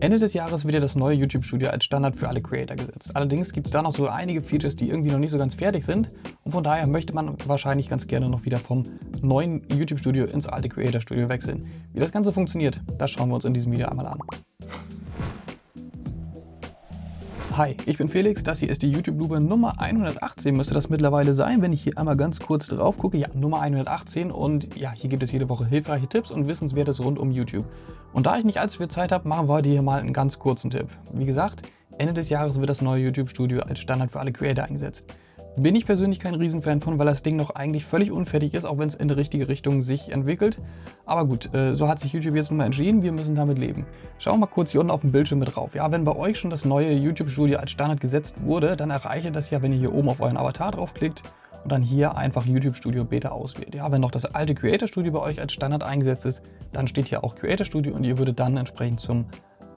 Ende des Jahres wird ja das neue YouTube Studio als Standard für alle Creator gesetzt. Allerdings gibt es da noch so einige Features, die irgendwie noch nicht so ganz fertig sind. Und von daher möchte man wahrscheinlich ganz gerne noch wieder vom neuen YouTube Studio ins alte Creator Studio wechseln. Wie das Ganze funktioniert, das schauen wir uns in diesem Video einmal an. Hi, ich bin Felix, das hier ist die YouTube-Lupe Nummer 118, müsste das mittlerweile sein, wenn ich hier einmal ganz kurz drauf gucke. Ja, Nummer 118 und ja, hier gibt es jede Woche hilfreiche Tipps und Wissenswertes rund um YouTube. Und da ich nicht allzu viel Zeit habe, machen wir heute hier mal einen ganz kurzen Tipp. Wie gesagt, Ende des Jahres wird das neue YouTube-Studio als Standard für alle Creator eingesetzt. Bin ich persönlich kein Riesenfan von, weil das Ding noch eigentlich völlig unfertig ist, auch wenn es in die richtige Richtung sich entwickelt. Aber gut, so hat sich YouTube jetzt nun mal entschieden, wir müssen damit leben. Schauen wir mal kurz hier unten auf dem Bildschirm mit drauf. Ja, wenn bei euch schon das neue YouTube Studio als Standard gesetzt wurde, dann erreicht ihr das ja, wenn ihr hier oben auf euren Avatar draufklickt und dann hier einfach YouTube Studio Beta auswählt. Ja, wenn noch das alte Creator Studio bei euch als Standard eingesetzt ist, dann steht hier auch Creator Studio und ihr würdet dann entsprechend zum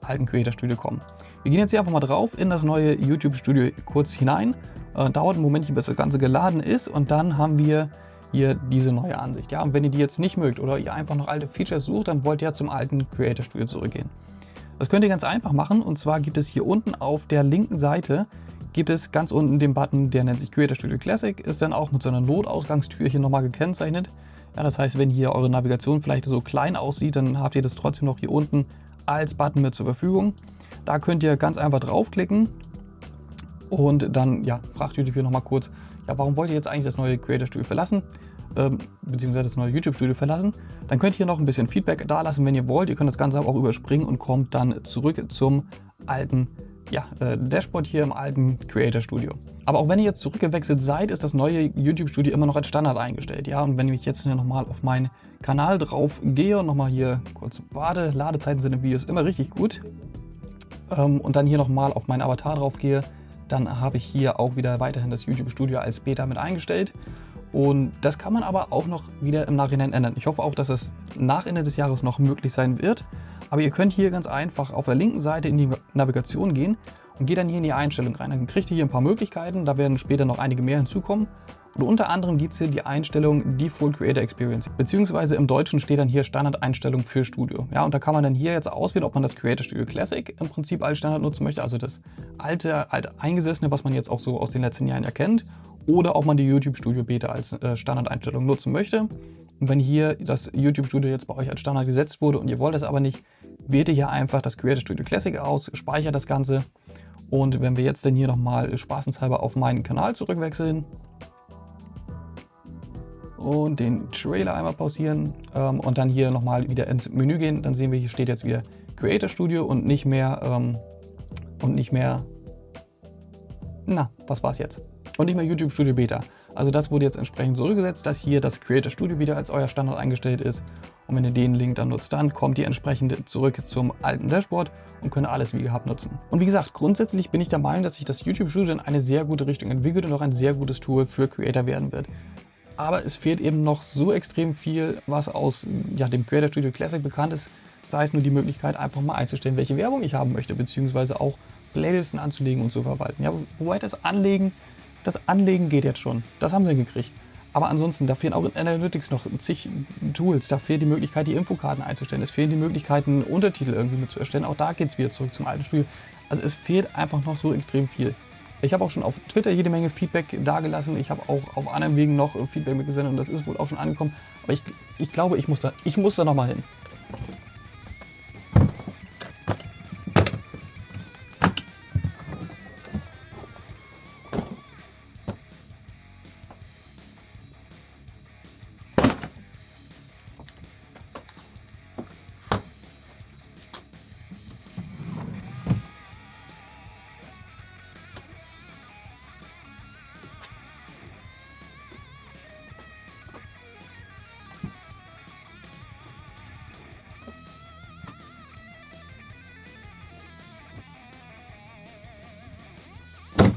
alten Creator Studio kommen. Wir gehen jetzt hier einfach mal drauf in das neue YouTube Studio kurz hinein. Dauert ein Momentchen, bis das Ganze geladen ist und dann haben wir hier diese neue Ansicht. Ja, und wenn ihr die jetzt nicht mögt oder ihr einfach noch alte Features sucht, dann wollt ihr ja zum alten Creator Studio zurückgehen. Das könnt ihr ganz einfach machen und zwar gibt es hier unten auf der linken Seite gibt es ganz unten den Button, der nennt sich Creator Studio Classic, ist dann auch mit so einer Notausgangstür hier nochmal gekennzeichnet. Ja, das heißt, wenn hier eure Navigation vielleicht so klein aussieht, dann habt ihr das trotzdem noch hier unten als Button mit zur Verfügung. Da könnt ihr ganz einfach draufklicken. Und dann ja, fragt YouTube hier nochmal kurz, ja, warum wollt ihr jetzt eigentlich das neue Creator Studio verlassen, beziehungsweise das neue YouTube Studio verlassen. Dann könnt ihr noch ein bisschen Feedback da lassen, wenn ihr wollt. Ihr könnt das Ganze aber auch überspringen und kommt dann zurück zum alten Dashboard hier im alten Creator Studio. Aber auch wenn ihr jetzt zurückgewechselt seid, ist das neue YouTube Studio immer noch als Standard eingestellt. Ja, und wenn ich jetzt hier nochmal auf meinen Kanal drauf gehe und nochmal hier kurz warte, Ladezeiten sind im Videos immer richtig gut. Und dann hier nochmal auf meinen Avatar drauf gehe, dann habe ich hier auch wieder weiterhin das YouTube Studio als Beta mit eingestellt. Und das kann man aber auch noch wieder im Nachhinein ändern. Ich hoffe auch, dass es nach Ende des Jahres noch möglich sein wird. Aber ihr könnt hier ganz einfach auf der linken Seite in die Navigation gehen und geht dann hier in die Einstellung rein. Dann kriegt ihr hier ein paar Möglichkeiten, da werden später noch einige mehr hinzukommen. Und unter anderem gibt es hier die Einstellung Default Creator Experience, beziehungsweise im Deutschen steht dann hier Standardeinstellung für Studio. Ja, und da kann man dann hier jetzt auswählen, ob man das Creator Studio Classic im Prinzip als Standard nutzen möchte, also das alte eingesessene, was man jetzt auch so aus den letzten Jahren erkennt, oder ob man die YouTube Studio Beta als Standardeinstellung nutzen möchte. Und wenn hier das YouTube Studio jetzt bei euch als Standard gesetzt wurde und ihr wollt es aber nicht, wählt ihr hier einfach das Creator Studio Classic aus, speichert das Ganze. Und wenn wir jetzt dann hier nochmal spaßenshalber auf meinen Kanal zurückwechseln, und den Trailer einmal pausieren und dann hier nochmal wieder ins Menü gehen, dann sehen wir, hier steht jetzt wieder Creator Studio und nicht mehr, was war es jetzt? Und nicht mehr YouTube Studio Beta. Also das wurde jetzt entsprechend zurückgesetzt, dass hier das Creator Studio wieder als euer Standard eingestellt ist. Und wenn ihr den Link dann nutzt, dann kommt ihr entsprechend zurück zum alten Dashboard und könnt alles wie gehabt nutzen. Und wie gesagt, grundsätzlich bin ich der Meinung, dass sich das YouTube Studio in eine sehr gute Richtung entwickelt und auch ein sehr gutes Tool für Creator werden wird. Aber es fehlt eben noch so extrem viel, was aus dem Creator Studio Classic bekannt ist. Sei es nur die Möglichkeit, einfach mal einzustellen, welche Werbung ich haben möchte, beziehungsweise auch Playlisten anzulegen und zu verwalten. Ja, wobei das Anlegen geht jetzt schon. Das haben sie gekriegt. Aber ansonsten, da fehlen auch in Analytics noch zig Tools. Da fehlt die Möglichkeit, die Infokarten einzustellen. Es fehlen die Möglichkeiten, Untertitel irgendwie mit zu erstellen. Auch da geht es wieder zurück zum alten Studio. Also es fehlt einfach noch so extrem viel. Ich habe auch schon auf Twitter jede Menge Feedback dagelassen. Ich habe auch auf anderen Wegen noch Feedback mitgesendet und das ist wohl auch schon angekommen. Aber ich glaube, ich muss da noch mal hin.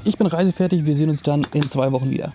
Ich bin reisefertig, wir sehen uns dann in 2 Wochen wieder.